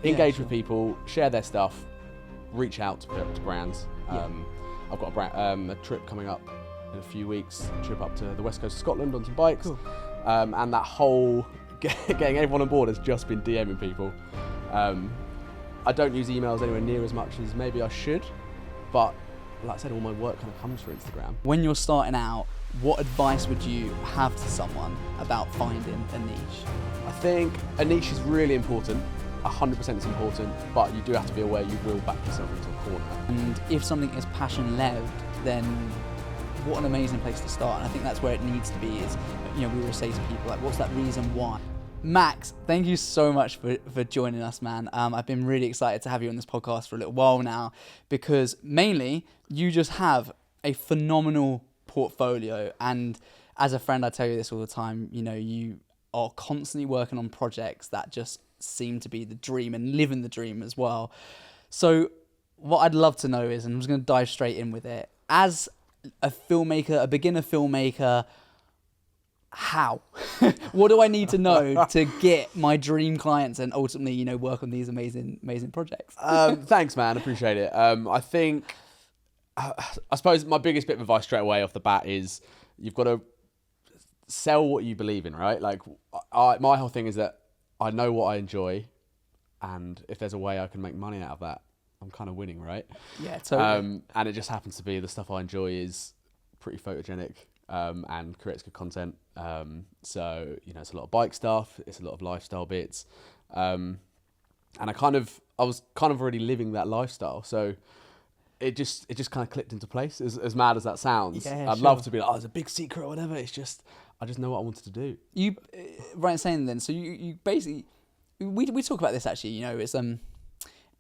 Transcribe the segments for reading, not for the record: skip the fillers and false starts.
engage with people, share their stuff, reach out to brands. I've got a trip coming up in a few weeks, a trip up to the west coast of Scotland on some bikes. Cool. And that whole getting everyone on board has just been DMing people. I don't use emails anywhere near as much as maybe I should, but like I said, all my work kind of comes through Instagram. When you're starting out, what advice would you have to someone about finding a niche? I think a niche is really important. 100% is important, but you do have to be aware you will back yourself into a corner. And if something is passion-led, then what an amazing place to start. And I think that's where it needs to be is, we always say to people, like, what's that reason why? Max, thank you so much for joining us, man. I've been really excited to have you on this podcast for a little while now, because mainly you just have a phenomenal portfolio. And as a friend, I tell you this all the time, you are constantly working on projects that just seem to be the dream and living the dream as well. So what I'd love to know is, and I'm just going to dive straight in with it, as a filmmaker, a beginner filmmaker, how? What do I need to know to get my dream clients and ultimately, work on these amazing projects? Thanks, man. Appreciate it. I think, I suppose my biggest bit of advice straight away off the bat is you've got to sell what you believe in, right? Like, my whole thing is that I know what I enjoy, and if there's a way I can make money out of that, I'm kind of winning, right? Yeah, totally. And it just happens to be the stuff I enjoy is pretty photogenic and creates good content. So, it's a lot of bike stuff, it's a lot of lifestyle bits. And I was kind of already living that lifestyle. So it just kind of clicked into place, as mad as that sounds. Yeah, I'd love to be like, it's a big secret or whatever. It's just, I just know what I wanted to do. You, right in saying then, so you basically, we talk about this actually,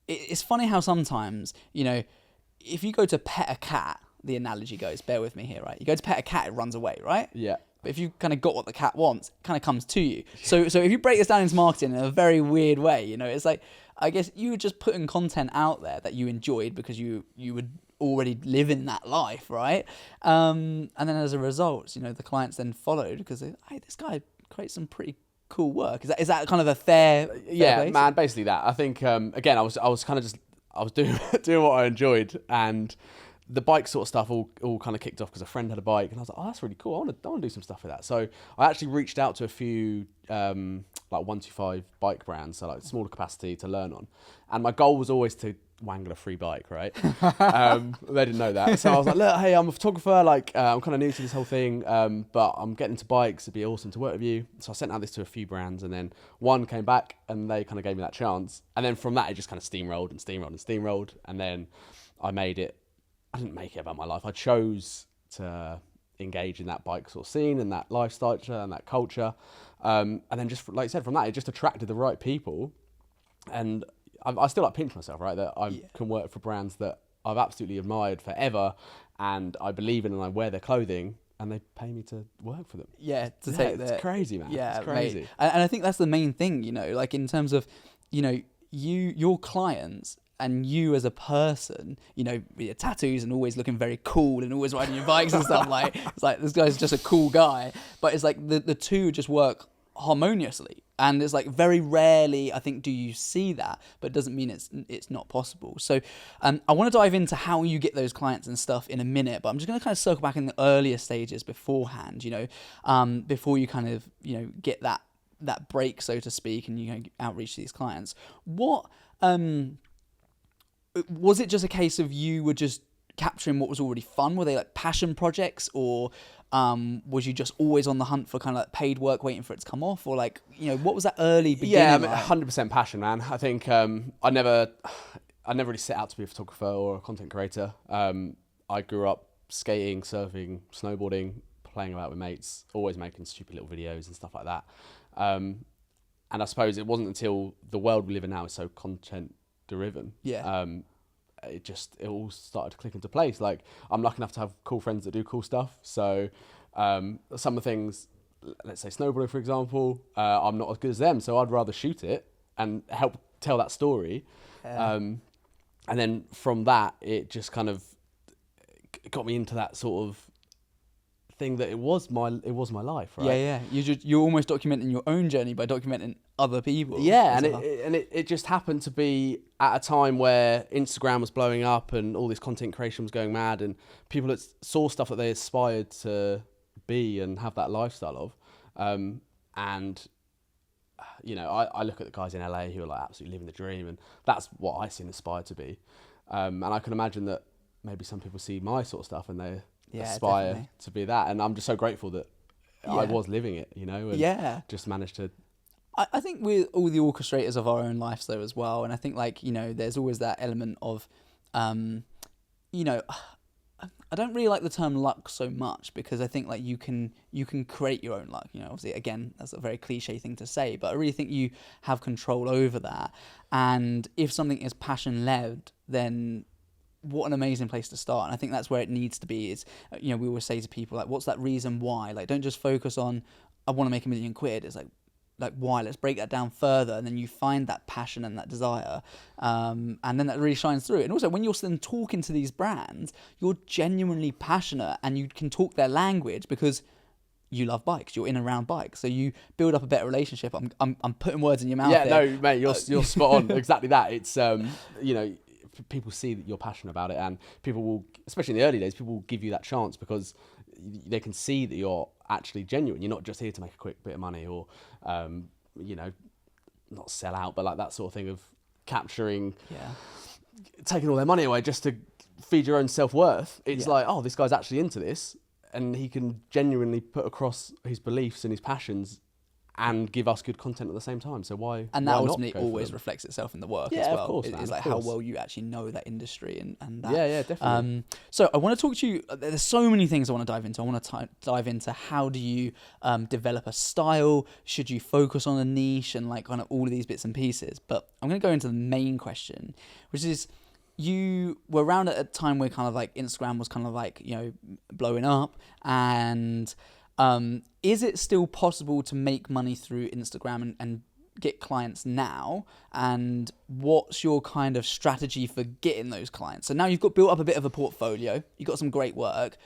it's funny how sometimes, if you go to pet a cat, the analogy goes, bear with me here, right? You go to pet a cat, it runs away, right? Yeah. But if you kind of got what the cat wants, it kind of comes to you. So if you break this down into marketing in a very weird way, it's like, I guess you were just putting content out there that you enjoyed because you would already live in that life, right? And then as a result, the clients then followed because hey, this guy creates some pretty cool work. Is that kind of a fair place? Man, basically that. I think again, I was kind of just doing doing what I enjoyed, and the bike sort of stuff all kind of kicked off because a friend had a bike, and I was like, oh, that's really cool. I want to do some stuff with that. So I actually reached out to a few like 125 bike brands, so like smaller capacity to learn on, and my goal was always to wangle a free bike, right? They didn't know that, so I was like, look, hey, I'm a photographer, like I'm kind of new to this whole thing, but I'm getting into bikes. It'd be awesome to work with you. So I sent out this to a few brands, and then one came back, and they kind of gave me that chance, and then from that it just kind of steamrolled, and then I made it. I didn't make it about my life. I chose to engage in that bike sort of scene and that lifestyle and that culture. And then just like I said, from that, it just attracted the right people. And I still pinch myself, right? That I can work for brands that I've absolutely admired forever, and I believe in, and I wear their clothing, and they pay me to work for them. Yeah, it's crazy, man. Yeah, it's crazy. Mate. And I think that's the main thing, like in terms of, your clients and you as a person, with your tattoos and always looking very cool and always riding your bikes and stuff, like, it's like, this guy's just a cool guy. But it's like the two just work harmoniously. And it's like very rarely, I think, do you see that, but it doesn't mean it's not possible. So I want to dive into how you get those clients and stuff in a minute, but I'm just going to kind of circle back in the earlier stages beforehand, before you kind of, get that break, so to speak, and outreach to these clients. What, was it just a case of you were just capturing what was already fun? Were they like passion projects, or was you just always on the hunt for kind of like paid work waiting for it to come off? Or like, what was that early beginning? Yeah, 100% passion, man. I think I never really set out to be a photographer or a content creator. I grew up skating, surfing, snowboarding, playing about with mates, always making stupid little videos and stuff like that. And I suppose it wasn't until the world we live in now is so content driven. Yeah. It all started to click into place. Like, I'm lucky enough to have cool friends that do cool stuff. So some of the things, let's say snowboarding, for example, I'm not as good as them. So I'd rather shoot it and help tell that story. Yeah. And then from that, it just kind of got me into that sort of thing that it was my life, right? Yeah. You're almost documenting your own journey by documenting other people. Yeah, as and well. it just happened to be at a time where Instagram was blowing up and all this content creation was going mad, and people that saw stuff that they aspired to be and have that lifestyle of. And I look at the guys in LA who are like absolutely living the dream, and that's what I see and aspire to be. And I can imagine that maybe some people see my sort of stuff and they aspire definitely. to be that. And I'm just so grateful that I was living it, and just managed to. I think we're all the orchestrators of our own lives though as well. And I think there's always that element of, I don't really like the term luck so much, because I think you can create your own luck. Obviously, again, that's a very cliche thing to say, but I really think you have control over that. And if something is passion led, then what an amazing place to start. And I think that's where it needs to be. Is we always say to people what's that reason why? Don't just focus on I want to make £1 million. It's like why? Let's break that down further, and then you find that passion and that desire, and then that really shines through. And also, when you're then talking to these brands, you're genuinely passionate, and you can talk their language because you love bikes. You're in and around bikes, so you build up a better relationship. I'm putting words in your mouth. Yeah, here. no, mate, you're spot on. Exactly that. It's people see that you're passionate about it, and people will, especially in the early days, people will give you that chance because they can see that you're actually genuine. You're not just here to make a quick bit of money or, not sell out, but like that sort of thing of capturing, taking all their money away just to feed your own self-worth. It's like, oh, this guy's actually into this, and he can genuinely put across his beliefs and his passions and give us good content at the same time. So why? And that why ultimately always reflects itself in the work as well. Of course, it's like how well you actually know that industry and that. Yeah, definitely. So I want to talk to you. There's so many things I want to dive into. I want to dive into how do you develop a style? Should you focus on a niche and kind of all of these bits and pieces? But I'm going to go into the main question, which is, you were around at a time where kind of Instagram was kind of blowing up, and is it still possible to make money through Instagram and get clients now? And what's your kind of strategy for getting those clients? So now you've got built up a bit of a portfolio, you've got some great work.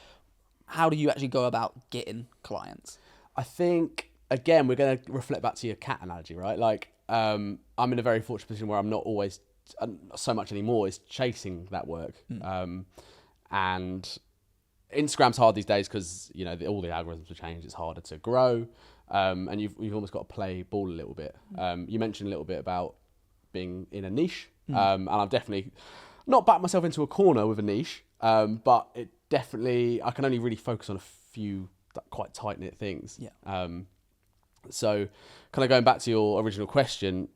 How do you actually go about getting clients? I think, again, we're going to reflect back to your cat analogy, right? I'm in a very fortunate position where I'm not always so much anymore is chasing that work. And Instagram's hard these days because all the algorithms have changed. It's harder to grow, and you've almost got to play ball a little bit. You mentioned a little bit about being in a niche, and I've definitely not backed myself into a corner with a niche, but it definitely, I can only really focus on a few quite tight knit things. So kind of going back to your original question,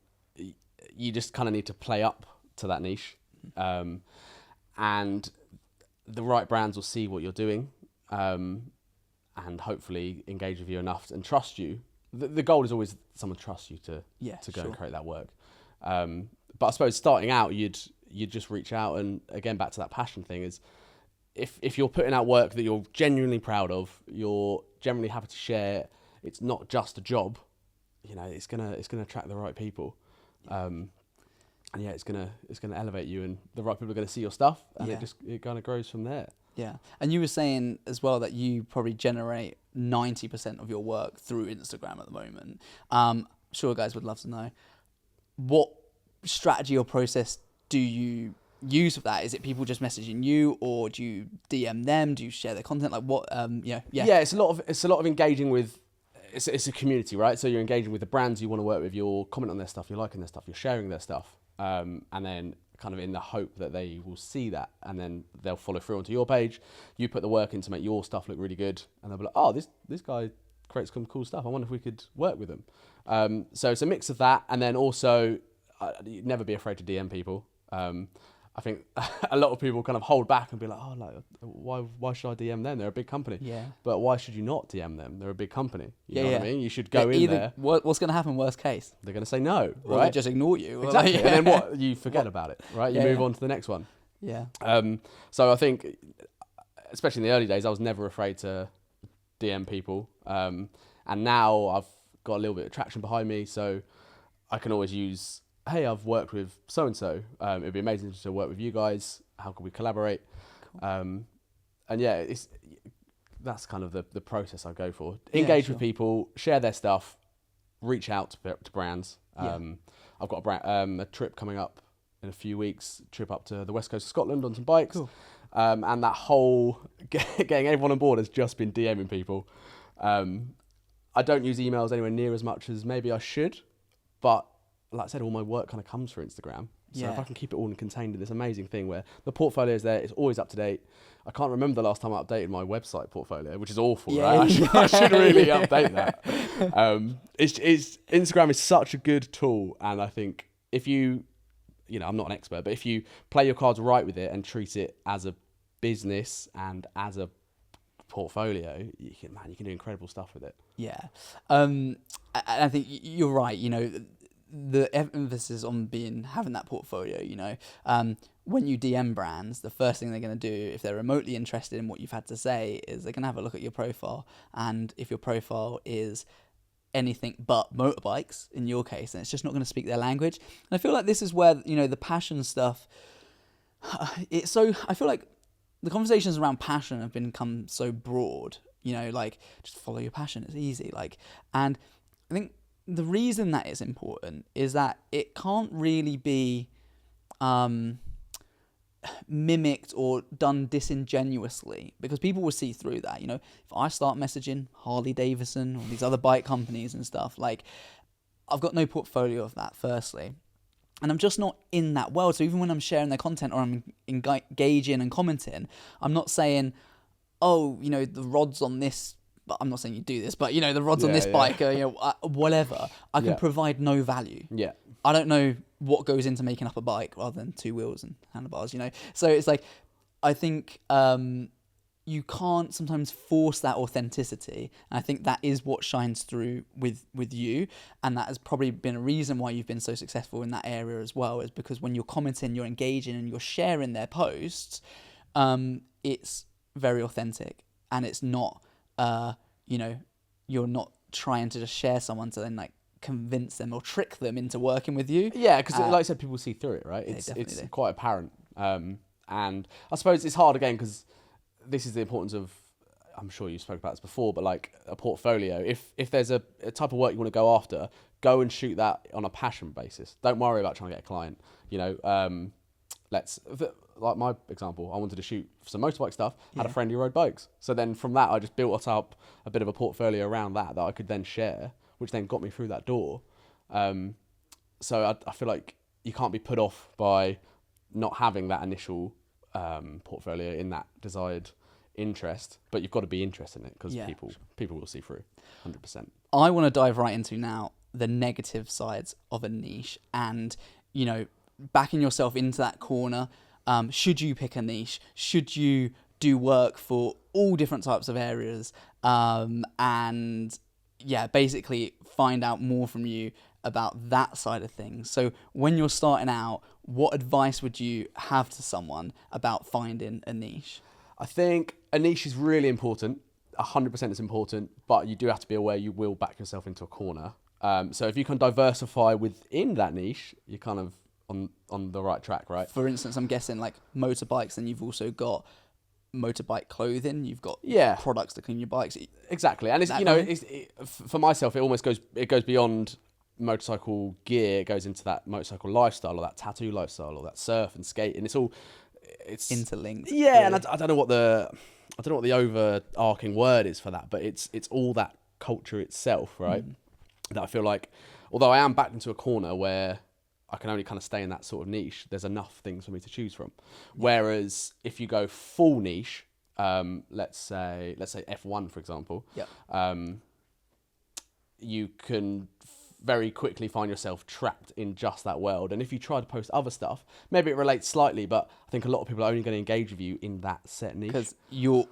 you just kind of need to play up to that niche, and the right brands will see what you're doing, and hopefully engage with you enough and trust you. The goal is always someone trusts you to go and create that work. But I suppose starting out, you'd just reach out, and again, back to that passion thing is, if you're putting out work that you're genuinely proud of, you're generally happy to share, it's not just a job, it's gonna attract the right people. And it's gonna elevate you, and the right people are gonna see your stuff, and it kind of grows from there. Yeah, and you were saying as well that you probably generate 90% of your work through Instagram at the moment. Sure, guys would love to know what strategy or process do you use with that? Is it people just messaging you, or do you DM them? Do you share their content? It's a lot of engaging with. It's a community, right? So you're engaging with the brands you want to work with. You're commenting on their stuff. You're liking their stuff. You're sharing their stuff. And then kind of in the hope that they will see that, and then they'll follow through onto your page. You put the work in to make your stuff look really good, and they'll be like, oh, this guy creates some cool stuff. I wonder if we could work with him. So it's a mix of that, and then also never be afraid to DM people. I think a lot of people kind of hold back and be like, why should I DM them? They're a big company. Yeah. But why should you not DM them? They're a big company. You know what I mean? You should go in there. What's going to happen worst case? They're going to say no, or right? They just ignore you. Exactly. And then what? You forget about it, right? You move on to the next one. Yeah. So I think, especially in the early days, I was never afraid to DM people. And now I've got a little bit of traction behind me, so I can always use, hey, I've worked with so-and-so. It'd be amazing to work with you guys. How can we collaborate? Cool. And that's kind of the process I go for. Engage with people, share their stuff, reach out to brands, I've got a trip coming up in a few weeks, trip up to the west coast of Scotland on some bikes. Cool. And that whole getting everyone on board has just been DMing people. I don't use emails anywhere near as much as maybe I should, but like I said, all my work kind of comes through Instagram. So if I can keep it all contained in this amazing thing where the portfolio is there, it's always up to date. I can't remember the last time I updated my website portfolio, which is awful, right? I should really update that. Instagram is such a good tool, and I think if you know, I'm not an expert, but if you play your cards right with it and treat it as a business and as a portfolio, you can do incredible stuff with it. Yeah. I think you're right. You know, the emphasis on having that portfolio, you know, when you DM brands, the first thing they're going to do if they're remotely interested in what you've had to say is they're going to have a look at your profile. And if your profile is anything but motorbikes, in your case, then it's just not going to speak their language. And I feel like this is where, you know, the passion stuff, I feel like the conversations around passion have become so broad, you know, like just follow your passion. It's easy. And I think the reason that it's important is that it can't really be mimicked or done disingenuously, because people will see through that. You know, if I start messaging Harley Davidson or these other bike companies and stuff, like, I've got no portfolio of that, firstly. And I'm just not in that world. So even when I'm sharing their content or I'm engaging and commenting, I'm not saying, oh, you know, the rods on this, but I'm not saying you do this, but, you know, the rods on this bike, you know, whatever. I can provide no value. Yeah. I don't know what goes into making up a bike other than two wheels and handlebars, you know? So it's like, I think you can't sometimes force that authenticity. And I think that is what shines through with you. And that has probably been a reason why you've been so successful in that area as well, is because when you're commenting, you're engaging and you're sharing their posts, it's very authentic. And it's not, you know, you're not trying to just share someone to then like convince them or trick them into working with you. Yeah, because like I said, people see through it, right? It's quite apparent. And I suppose it's hard again because this is the importance of, I'm sure you spoke about this before, but like a portfolio. If there's a type of work you want to go after, go and shoot that on a passion basis. Don't worry about trying to get a client. You know, like my example, I wanted to shoot some motorbike stuff, had a friend who rode bikes. So then from that, I just built up a bit of a portfolio around that I could then share, which then got me through that door. So I feel like you can't be put off by not having that initial portfolio in that desired interest, but you've got to be interested in it because people will see through 100%. I want to dive right into now the negative sides of a niche and, you know, backing yourself into that corner. Should you pick a niche? Should you do work for all different types of areas? And yeah, basically find out more from you about that side of things. So when you're starting out, what advice would you have to someone about finding a niche? I think a niche is really important. 100% is important, but you do have to be aware you will back yourself into a corner. So if you can diversify within that niche, you're kind of on the right track, right? For instance, I'm guessing like motorbikes, and you've also got motorbike clothing, you've got products to clean your bikes. Exactly. And it's, you know, for myself, it almost goes beyond motorcycle gear. It goes into that motorcycle lifestyle, or that tattoo lifestyle, or that surf and skate, and it's interlinked. Yeah, really. And I don't know what the overarching word is for that, but it's all that culture itself, right? That I feel like, although I am backed into a corner where I can only kind of stay in that sort of niche, there's enough things for me to choose from. Whereas if you go full niche, let's say F1, for example, you can very quickly find yourself trapped in just that world. And if you try to post other stuff, maybe it relates slightly, but I think a lot of people are only going to engage with you in that set niche. Because your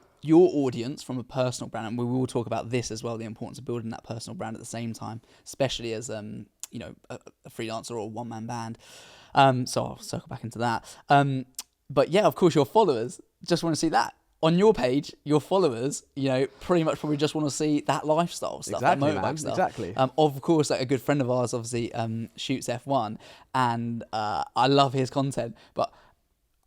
audience from a personal brand, and we will talk about this as well, the importance of building that personal brand at the same time, especially as you know, a freelancer or a one-man band. So I'll circle back into that. But yeah, of course, your followers just want to see that. On your page, your followers, you know, pretty much probably just want to see that lifestyle stuff, exactly, that motorbike stuff. Exactly. Of course, like a good friend of ours obviously shoots F1, and I love his content, but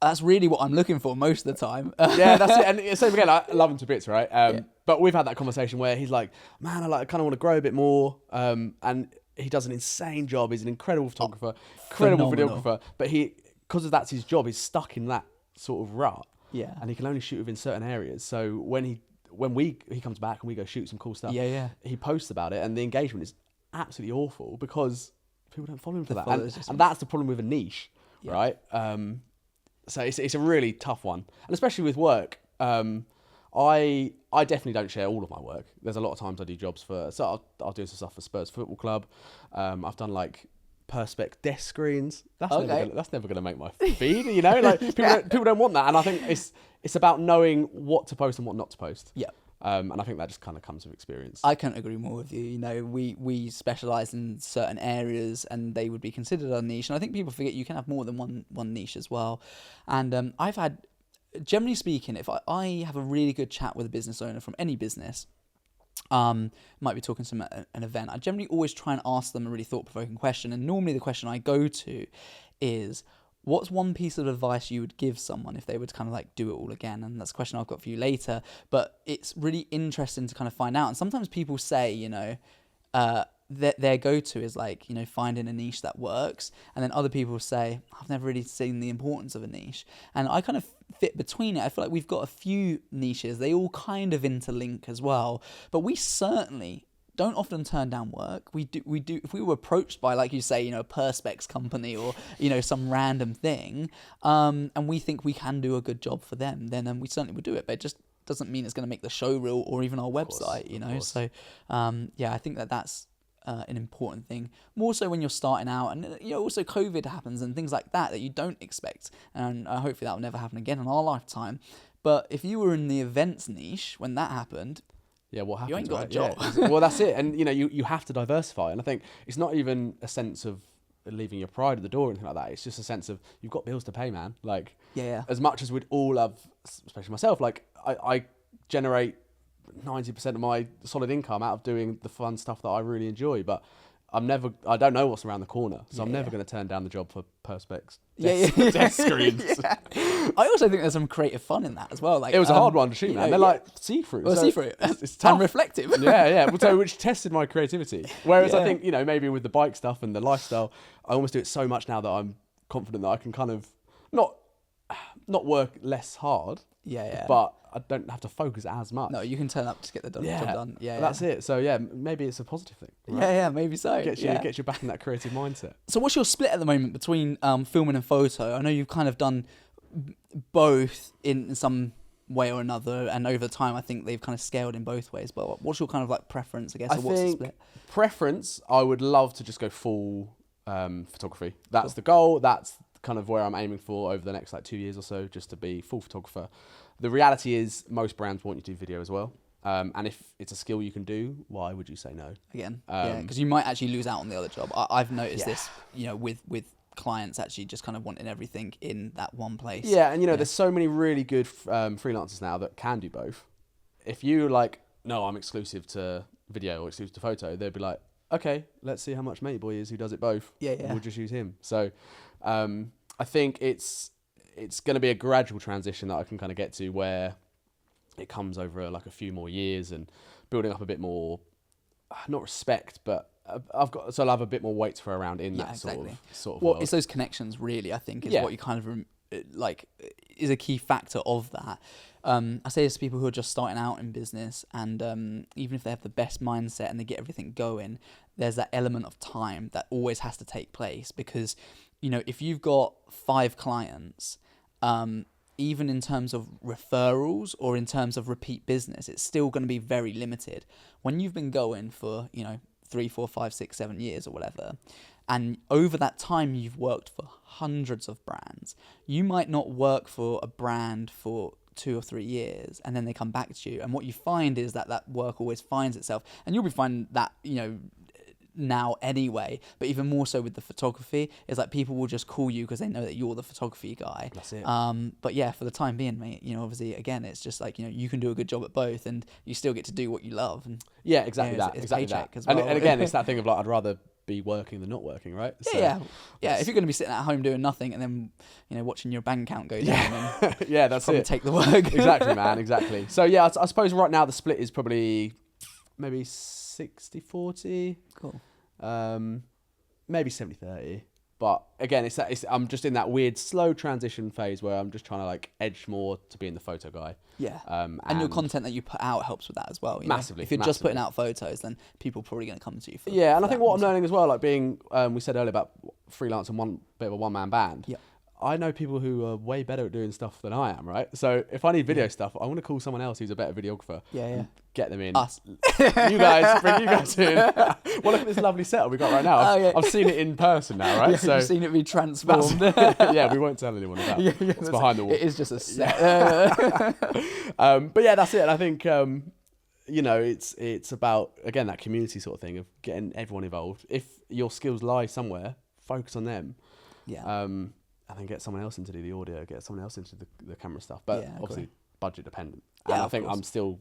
that's really what I'm looking for most of the time. Yeah, that's it. And same again, I love him to bits, right? But we've had that conversation where he's like, man, I kind of want to grow a bit more. And he does an insane job. He's an incredible photographer, incredible phenomenal. videographer. But because that's his job, he's stuck in that sort of rut. Yeah. And he can only shoot within certain areas. So when he comes back and we go shoot some cool stuff, he posts about it, and the engagement is absolutely awful because people don't follow him for that. And that's the problem with a niche, right? So it's a really tough one, and especially with work. I definitely don't share all of my work. There's a lot of times I do jobs so I'll do some stuff for Spurs Football Club. I've done like Perspex desk screens. That's never gonna make my feed, you know. Like people don't want that, and I think it's about knowing what to post and what not to post. Yeah. And I think that just kind of comes with experience. I couldn't agree more with you. You know, we specialise in certain areas, and they would be considered a niche. And I think people forget you can have more than one niche as well. And I've had, generally speaking, if I have a really good chat with a business owner from any business, might be talking to them at an event, I generally always try and ask them a really thought-provoking question. And normally the question I go to is, what's one piece of advice you would give someone if they would kind of like do it all again? And that's a question I've got for you later, but it's really interesting to kind of find out. And sometimes people say, you know, their go-to is like, you know, finding a niche that works. And then other people say, I've never really seen the importance of a niche. And I kind of fit between it. I feel like we've got a few niches. They all kind of interlink as well. But we certainly don't often turn down work. We do. If we were approached by, like you say, you know, a Perspex company or, you know, some random thing, and we think we can do a good job for them, then we certainly would do it. But it just doesn't mean it's going to make the show reel or even our website, you know. So, I think that's an important thing. More so when you're starting out, and you know, also COVID happens and things like that you don't expect. And hopefully that will never happen again in our lifetime. But if you were in the events niche when that happened, yeah, what happens? You ain't got a job. Yeah. Well, that's it. And, you know, you have to diversify. And I think it's not even a sense of leaving your pride at the door or anything like that. It's just a sense of you've got bills to pay, man. Like, as much as we'd all love, especially myself, like, I generate 90% of my solid income out of doing the fun stuff that I really enjoy. But I don't know what's around the corner. So I'm never going to turn down the job for Perspex desk screens. I also think there's some creative fun in that as well. Like, it was a hard one to shoot, man. They're like see-through. Well, see-through. It's tough. And reflective. So which tested my creativity. Whereas I think, you know, maybe with the bike stuff and the lifestyle, I almost do it so much now that I'm confident that I can kind of not work less hard. But I don't have to focus as much. No, you can turn up to get the job done. That's it. So maybe it's a positive thing. Right? Maybe so. Gets you back in that creative mindset. So what's your split at the moment between filming and photo? I know you've kind of done both in some way or another, and over time I think they've kind of scaled in both ways. But what's your kind of like preference, I guess, or what's the split? Preference, I would love to just go full photography. That's the goal. That's kind of where I'm aiming for over the next like 2 years or so, just to be full photographer. The reality is most brands want you to do video as well. And if it's a skill you can do, why would you say no? Again, because you might actually lose out on the other job. I've noticed this, you know, with clients actually just kind of wanting everything in that one place. Yeah, and you know, there's so many really good freelancers now that can do both. If you're like, no, I'm exclusive to video or exclusive to photo, they'd be like, okay, let's see how much Matey Boy is who does it both. We'll just use him. So I think it's going to be a gradual transition that I can kind of get to where it comes over like a few more years and building up a bit more, not respect, but I'll have a bit more weight to throw around in that sort of well, world. It's those connections really, I think, is what you kind of like is a key factor of that. I say this to people who are just starting out in business, and even if they have the best mindset and they get everything going, there's that element of time that always has to take place, because, you know, if you've got 5 clients, even in terms of referrals or in terms of repeat business, it's still going to be very limited. When you've been going for, you know, 3, 4, 5, 6, 7 years or whatever, and over that time you've worked for hundreds of brands, you might not work for a brand for 2 or 3 years and then they come back to you, and what you find is that work always finds itself, and you'll be finding that, you know, now anyway, but even more so with the photography, is like people will just call you because they know that you're the photography guy. That's it. But yeah, for the time being, mate, you know, obviously again, it's just like, you know, you can do a good job at both and you still get to do what you love. And yeah, exactly, you know, that. It's exactly paycheck that. as well. And again, it's that thing of like, I'd rather be working than not working, right? So, yeah. If you're going to be sitting at home doing nothing and then, you know, watching your bank account go down, then yeah, that's probably it. Take the work. Exactly, man. Exactly. So yeah, I suppose right now the split is probably maybe 60-40. Cool. Maybe 70-30. But again, I'm just in that weird slow transition phase where I'm just trying to like edge more to being the photo guy. Yeah. And your content that you put out helps with that as well. Massively. If you're just putting out photos, then people are probably going to come to you for Yeah, and for I think that what I'm also. learning as well, like being, we said earlier about freelance and one bit of a one-man band. Yeah. I know people who are way better at doing stuff than I am, right? So if I need video stuff, I want to call someone else who's a better videographer. Yeah, yeah. Get them in. Us. You guys, bring you guys in. Well, look at this lovely setup we got right now. I've seen it in person now, right? Yeah, So you've seen it be transformed. yeah, we won't tell anyone about Yeah, it's behind the wall. It is just a set. But yeah, that's it. And I think, you know, it's about, again, that community sort of thing of getting everyone involved. If your skills lie somewhere, focus on them. Yeah. And then get someone else in to do the audio, get someone else into the camera stuff. But Yeah, obviously budget dependent. Yeah, And I of think course. I'm still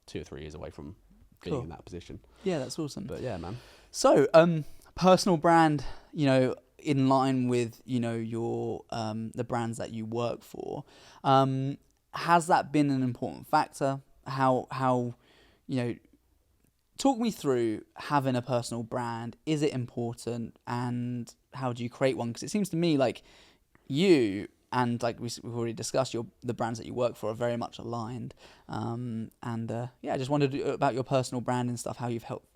2 or 3 years away from being in that position. Yeah, that's awesome. But yeah, man. So, personal brand, you know, in line with, you know, your the brands that you work for, has that been an important factor? How you know, talk me through having a personal brand. Is it important, and how do you create one? Because it seems to me like you and like we've already discussed, the brands that you work for are very much aligned. Yeah, I just wondered about your personal brand and stuff. How you've helped.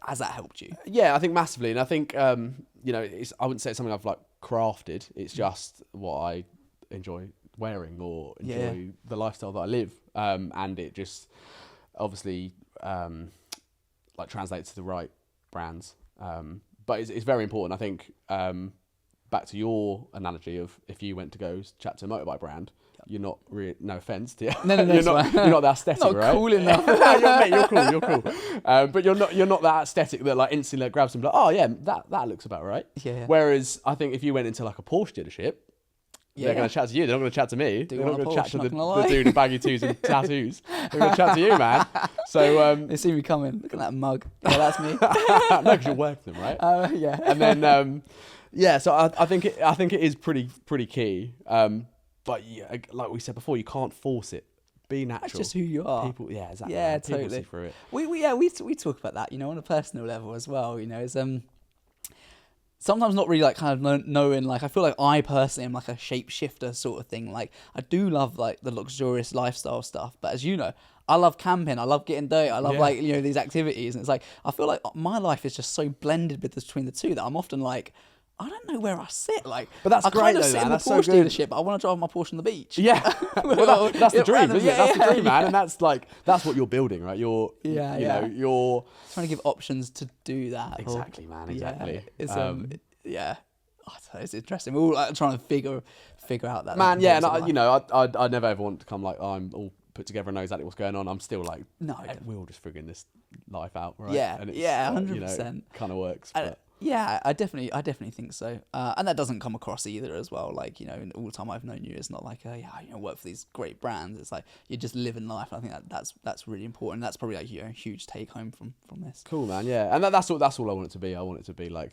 Has that helped you? Yeah, I think massively. And I think, you know, I wouldn't say it's something I've like crafted. It's just what I enjoy wearing or enjoy the lifestyle that I live. And it just obviously like translates to the right brands. But it's very important. I think back to your analogy of if you went to go chat to a motorbike brand, you're not really, no offense to you. No, you're not that aesthetic, not right? cool enough. You're cool. But you're not that aesthetic that like instantly like, grabs them like, oh yeah, that looks about right. Yeah. Whereas I think if you went into like a Porsche dealership, they're going to chat to you. They're not going to chat to me. They're not going to chat to the dude in baggy twos and tattoos. They're going to chat to you, man. So they see me coming. Look at that mug. Yeah, that's me. no, because you're working them, right? Yeah. And then yeah, so I think it is pretty key. But yeah, like we said before, you can't force it. Be natural. That's just who you are. People, yeah, exactly. Yeah, People totally. see through it. We talk about that, you know, on a personal level as well. You know, it's sometimes not really like kind of knowing. Like I feel like I personally am like a shapeshifter sort of thing. Like I do love like the luxurious lifestyle stuff, but as you know, I love camping. I love getting dirty. I love like, you know, these activities, and it's like I feel like my life is just so blended between the two that I'm often like, I don't know where I sit. Like, but that's I great kind of though, sit man. in the That's so Porsche good. dealership, but I want to drive my Porsche on the beach. Yeah, well, that's the dream, isn't it? That's the dream, man. yeah. And that's like that's what you're building, right? You're you know you're trying to give options to do that. exactly, man. Exactly. Yeah, it's yeah. I don't know, it's interesting. We're all like, trying to figure out that. Man, yeah, and I never ever want to come like I'm all put together and know exactly what's going on. I'm still like, no, we're all just figuring this life out, right? Yeah, and it's, 100%. You know, kind of works. But. Yeah, I definitely think so. And that doesn't come across either as well. Like, you know, in all the time I've known you, it's not like, work for these great brands. It's like you're just living life. And I think that's really important. That's probably like, you know, a huge take home from this. Cool, man. Yeah, and that's all I want it to be. I want it to be like.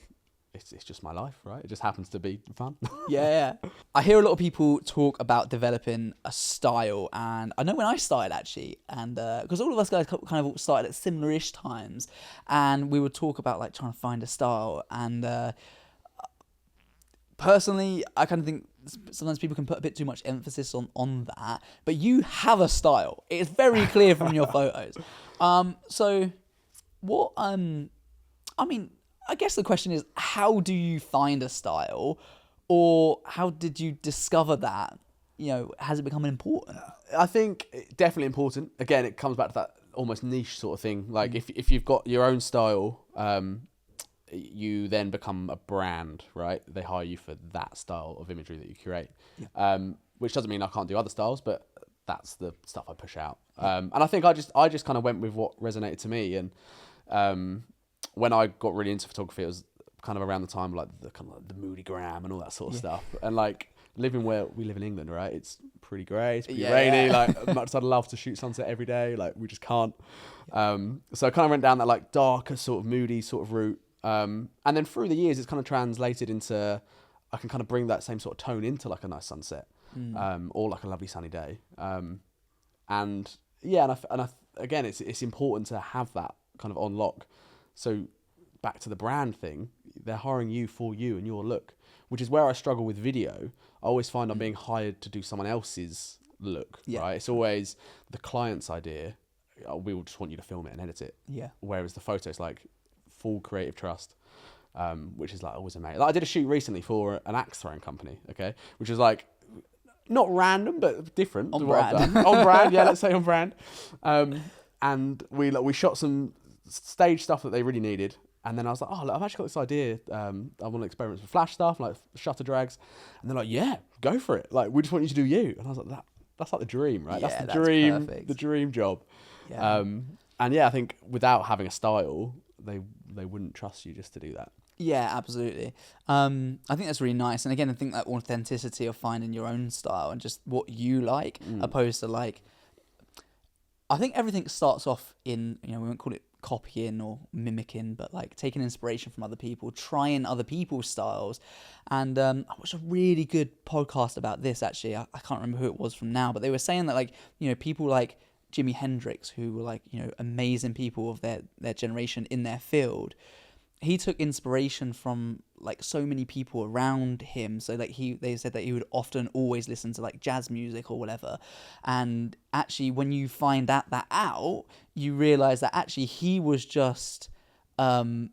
It's just my life, right? It just happens to be fun. Yeah. I hear a lot of people talk about developing a style, and I know when I started actually, and because all of us guys kind of started at similar-ish times, and we would talk about like trying to find a style, and personally, I kind of think sometimes people can put a bit too much emphasis on that, but you have a style. It's very clear from your photos. So what? I mean. I guess the question is, how do you find a style, or how did you discover that? You know, has it become important? I think definitely important. Again, it comes back to that almost niche sort of thing. Like if you've got your own style, you then become a brand, right? They hire you for that style of imagery that you curate, which doesn't mean I can't do other styles, but that's the stuff I push out. And I think I just kind of went with what resonated to me, and when I got really into photography, it was kind of around the time like the moody gram and all that sort of stuff. And like living where we live in England, right? It's pretty grey, it's pretty rainy. Like as much as I'd love to shoot sunset every day, like we just can't. So I kind of went down that like darker sort of moody sort of route. And then through the years, it's kind of translated into I can kind of bring that same sort of tone into like a nice sunset, or like a lovely sunny day. And yeah, again, it's important to have that kind of on lock. So back to the brand thing, they're hiring you for you and your look, which is where I struggle with video. I always find I'm being hired to do someone else's look, right? It's always the client's idea. Oh, we will just want you to film it and edit it. Yeah. Whereas the photo is like full creative trust, which is like always amazing. Like I did a shoot recently for an axe throwing company, okay, which is like not random but different. On brand. On brand, yeah, let's say on brand. And we shot some stage stuff that they really needed. And then I was like, oh, look, I've actually got this idea. I want to experiment with flash stuff, like shutter drags. And they're like, yeah, go for it. Like, we just want you to do you. And I was like, that's like the dream, right? Yeah, that's the dream, perfect. the dream job. Yeah. And yeah, I think without having a style, they wouldn't trust you just to do that. Yeah, absolutely. I think that's really nice. And again, I think that authenticity of finding your own style and just what you like, opposed to like, I think everything starts off in, we won't call it copying or mimicking, but like taking inspiration from other people, trying other people's styles. And I watched a really good podcast about this, actually. I can't remember who it was from now, but they were saying that like, people like Jimi Hendrix, who were like, amazing people of their generation in their field, he took inspiration from like so many people around him. So like they said that he would often always listen to like jazz music or whatever. And actually when you find that out, you realize that actually he was just not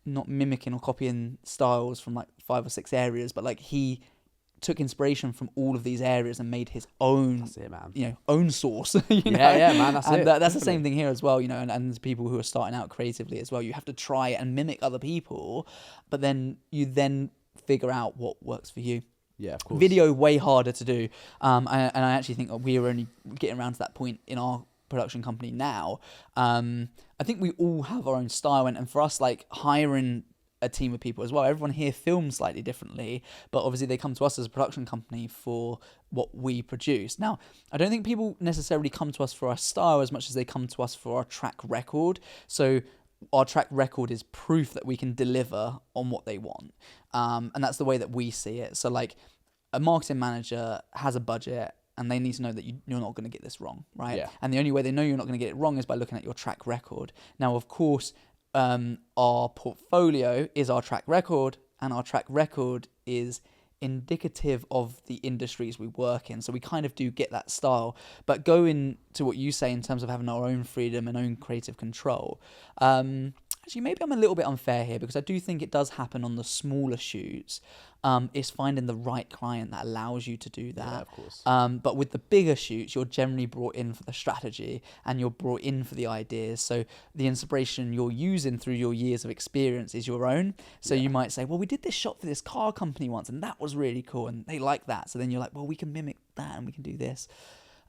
mimicking or copying styles from like 5 or 6 areas, but like he took inspiration from all of these areas and made his own, That's it, man. own sauce. Yeah, man, that's it. That's the same thing here as well, and people who are starting out creatively as well. You have to try and mimic other people, but then you figure out what works for you. Yeah, of course. Video way harder to do, and I actually think we are only getting around to that point in our production company now. I think we all have our own style, and for us, like hiring a team of people as well. Everyone here films slightly differently, but obviously they come to us as a production company for what we produce. Now, I don't think people necessarily come to us for our style as much as they come to us for our track record. So our track record is proof that we can deliver on what they want. And that's the way that we see it. So like a marketing manager has a budget and they need to know that you're not going to get this wrong, right? Yeah. And the only way they know you're not going to get it wrong is by looking at your track record. Now, of course, our portfolio is our track record, and our track record is indicative of the industries we work in. So we kind of do get that style. But going to what you say in terms of having our own freedom and own creative control, actually maybe I'm a little bit unfair here, because I do think it does happen on the smaller shoots. It's finding the right client that allows you to do that. Yeah, of course. But with the bigger shoots, you're generally brought in for the strategy and you're brought in for the ideas. So the inspiration you're using through your years of experience is your own. So you might say, well, we did this shot for this car company once and that was really cool and they like that. So then you're like, well, we can mimic that and we can do this.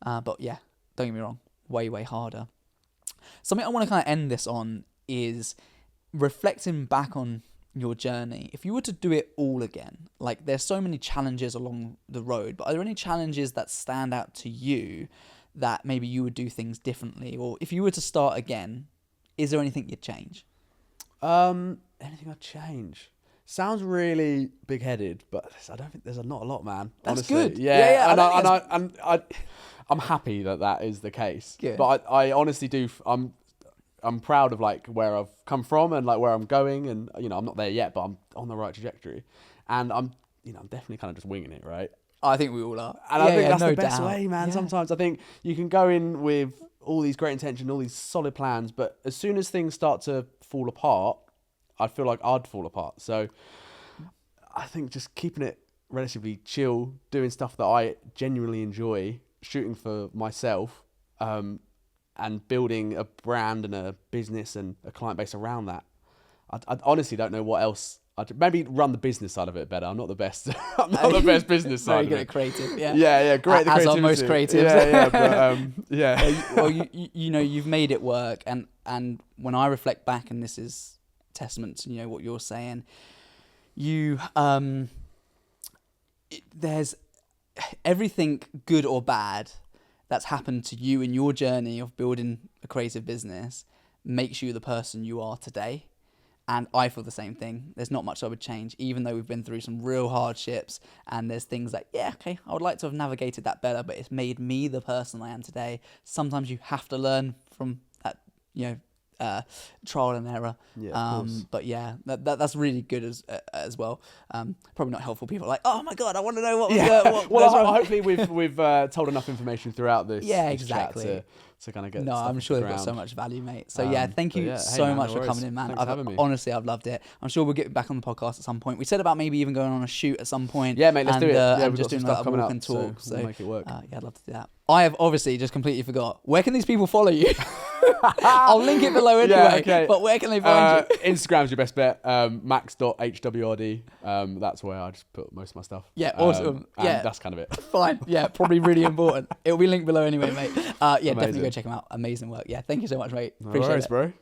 But yeah, don't get me wrong, way, way harder. Something I want to kind of end this on is reflecting back on your journey. If you were to do it all again, like there's so many challenges along the road, but are there any challenges that stand out to you that maybe you would do things differently? Or if you were to start again, is there anything you'd change? Anything I'd change? Sounds really big-headed, but I don't think there's not a lot, man. That's honestly. good. Yeah, Yeah, and I'm happy that is the case. Good. But I honestly do. I'm proud of like where I've come from and like where I'm going, and I'm not there yet, but I'm on the right trajectory, and I'm definitely kind of just winging it, right? I think we all are. And I think that's no the best doubt. way, man. Yeah. Sometimes I think you can go in with all these great intentions, all these solid plans, but as soon as things start to fall apart, I feel like I'd fall apart. So I think just keeping it relatively chill, doing stuff that I genuinely enjoy, shooting for myself, and building a brand and a business and a client base around that. I honestly don't know what else. I'd maybe run the business side of it better. I'm not the best. I'm not the best business side. Very good of at creative. Yeah. Yeah, great. As are most creatives. Yeah, but yeah. Well, you've made it work, and when I reflect back, and this is testament to what you're saying, there's everything good or bad that's happened to you in your journey of building a creative business makes you the person you are today. And I feel the same thing. There's not much I would change, even though we've been through some real hardships and there's things that, I would like to have navigated that better, but it's made me the person I am today. Sometimes you have to learn from that, trial and error. Yeah, of course. But yeah, that's really good as well. Probably not helpful. People are like, oh my god, I want to know what. What Well, goes wrong. hopefully we've told enough information throughout this. Yeah, this chat exactly. to kind of get. No, stuff I'm off sure the they've got so ground. much value, mate. So yeah, thank you Hey, so man, much no for worries. coming in, man. Thanks for having me. Honestly, I've loved it. I'm sure we'll get back on the podcast at some point. We said about maybe even going on a shoot at some point. Yeah, mate, let's do it. Yeah, and we've just got some doing like stuff a coming walk up, and so talk. we'll make it work. Yeah, I'd love to do that. I have obviously just completely forgot. Where can these people follow you? I'll link it below anyway. Yeah, okay. But where can they find you? Instagram's your best bet. Max.hwrd. That's where I just put most of my stuff. Yeah, awesome. And Yeah. that's kind of it. Fine. Yeah, probably really important. It'll be linked below anyway, mate. Yeah, definitely Amazing. go check them out. Amazing work. Yeah, thank you so much, mate. No Appreciate worries, it. bro.